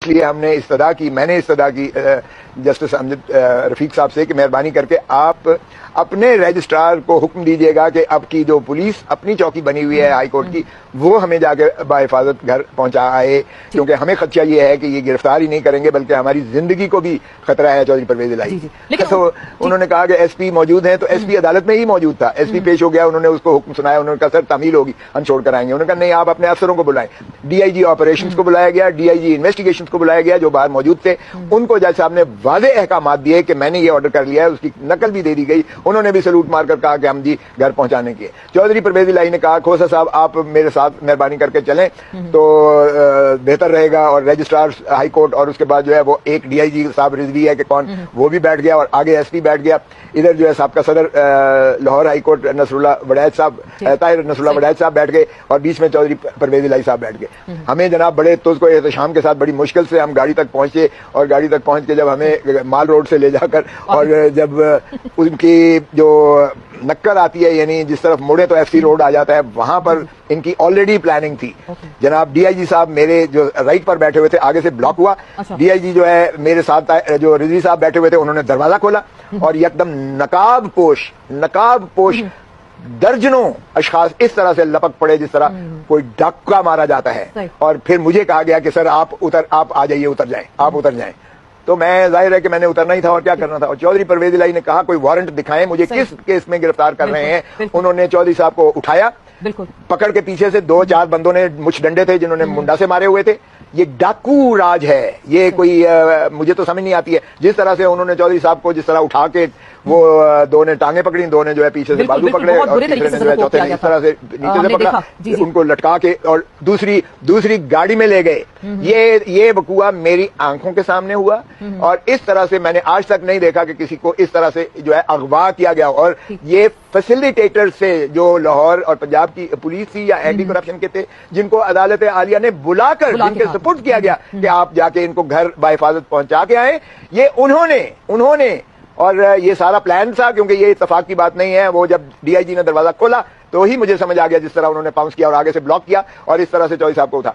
لیے ہم نے استدعا کی، میں نے استدعا کی جسٹس امجد رفیق صاحب سے کہ مہربانی کر کے آپ اپنے رجسٹرار کو حکم دیجیے گا کہ اب کی جو پولیس اپنی چوکی بنی ہوئی ہے ہائی کورٹ کی، وہ ہمیں جا کے بحفاظت گھر پہنچا آئے، کیونکہ ہمیں خدشہ یہ ہے کہ یہ گرفتار ہی نہیں کریں گے بلکہ ہماری زندگی کو بھی خطرہ ہے چودھری پرویز الہی۔ تو انہوں نے کہا کہ ایس پی موجود ہیں، تو ایس پی عدالت میں ہی موجود تھا، ایس پی پیش ہو گیا، انہوں نے اس کو حکم سنایا، انہوں نے کہا سر تعمیل ہوگی، ہم چھوڑ کر آئیں گے۔ انہوں نے کہا نہیں، آپ اپنے افسروں کو بلائیں، ڈی آئی جی آپریشنز کو بلایا گیا، ڈی آئی جی انویسٹیگیشنز کو بلایا گیا جو باہر موجود تھے، ان کو جج صاحب نے واضح احکامات دیے کہ میں نے یہ آرڈر کر لیا ہے، اس کی نقل بھی دے دی گئی، انہوں نے بھی سلوٹ مار کر کہا کہ ہم جی گھر پہنچانے کے۔ چودھری پرویز الہی نے کہا کھوسا صاحب آپ میرے ساتھ مہربانی کر کے چلیں تو بہتر رہے گا، اور رجسٹرار ہائی کورٹ اور اس کے بعد جو ہے وہ ایک ڈی آئی جی صاحب رضوی ہے کہ کون، وہ بھی بیٹھ گیا اور آگے ایس پی بیٹھ گیا، ادھر جو ہے سابقہ صدر لاہور ہائی کورٹ نصر اللہ وڑائچ صاحب، طاہر نصر اللہ وڑائچ صاحب بیٹھ گئے، اور بیچ میں چودھری پرویز الہی صاحب بیٹھ گئے۔ ہمیں جناب بڑے تجھ کو احتشام کے ساتھ بڑی مشکل سے ہم گاڑی تک پہنچے، اور گاڑی تک پہنچ کے جب ہمیں مال روڈ سے لے جا کر، اور جب ان کی جو نکل آتی ہے یعنی جس طرف مڑے تو ایف سی روڈ آ جاتا ہے، وہاں پر ان کی آلریڈی پلاننگ تھی۔ جناب ڈی آئی جی صاحب میرے جو رائٹ پر بیٹھے ہوئے تھے آگے سے بلاک ہوا، ڈی آئی جی جو ہے میرے ساتھ جو رضوی صاحب بیٹھے ہوئے تھے انہوں نے دروازہ کھولا، اور یکدم نقاب پوش درجنوں اشخاص اس طرح سے لپک پڑے جس طرح کوئی ڈاکہ مارا جاتا ہے، اور پھر مجھے کہا گیا کہ سر آپ آ جائیے، اتر جائیں، آپ اتر جائیں۔ تو میں ظاہر ہے کہ میں نے اترنا ہی تھا اور کیا کرنا تھا، اور چودھری پرویز الہی نے کہا کوئی وارنٹ دکھائیں مجھے کس کیس میں گرفتار کر رہے ہیں۔ انہوں نے چودھری صاحب کو اٹھایا، پکڑ کے پیچھے سے 2-4 بندوں نے مچھ ڈنڈے تھے جنہوں نے منڈا سے مارے ہوئے تھے۔ یہ ڈاکو راج ہے، یہ کوئی مجھے تو سمجھ نہیں آتی ہے جس طرح سے انہوں نے چودھری صاحب کو جس طرح اٹھا کے وہ 2 نے ٹانگیں پکڑی، 2 نے جو ہے پیچھے سے بازو پکڑے، اور تیسرے نے جو ہے چوتھے نے اس طرح سے نیچے سے پکڑا، ان کو لٹکا کے اور دوسری گاڑی میں لے گئے۔ یہ وقوعہ میری آنکھوں کے سامنے ہوا، اور اس طرح سے میں نے آج تک نہیں دیکھا کہ کسی کو اس طرح سے جو ہے اغوا کیا گیا، اور یہ فیسیلیٹیٹر سے جو لاہور اور پنجاب کی پولیس تھی یا اینٹی کرپشن کے تھے، جن کو عدالت عالیہ نے بلا کر جن کے سپرد کیا گیا کہ آپ جا کے ان کو گھر بحفاظت پہنچا کے آئیں، یہ انہوں نے اور یہ سارا پلان تھا، کیونکہ یہ اتفاق کی بات نہیں ہے۔ وہ جب ڈی آئی جی نے دروازہ کھولا تو ہی مجھے سمجھ آ گیا، جس طرح انہوں نے پاؤنس کیا اور آگے سے بلاک کیا اور اس طرح سے چودھری صاحب کو اٹھا